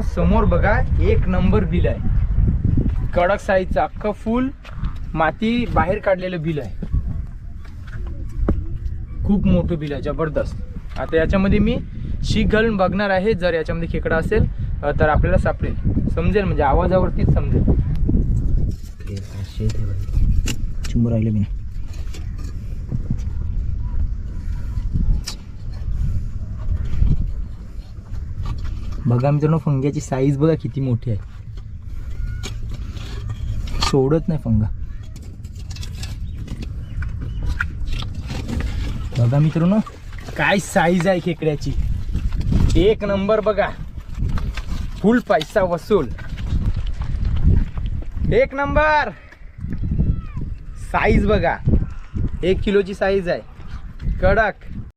समोर बघा एक नंबर बिल आहे, कडक साईजचं अख्खं फुल माती बाहेर काढलेलं बिल आहे, खूप मोठं बिल आहे, जबरदस्त। आता याच्यामध्ये मी शीख घालून बघणार आहे, जर याच्यामध्ये खेकडा असेल तर आपल्याला सापडेल, समजेल, म्हणजे आवाजावरतीच समजेल। चिंबू राहिले मी, बघा मित्रांनो फंग्याची साईज बघा किती मोठी आहे, सोडत नाही फंगा। बघा मित्रांनो काय साईज आहे खेकड्याची, एक नंबर बघा, फुल पैसा वसूल, एक नंबर साईज बघा, 1 किलोची साईज आहे, कडक।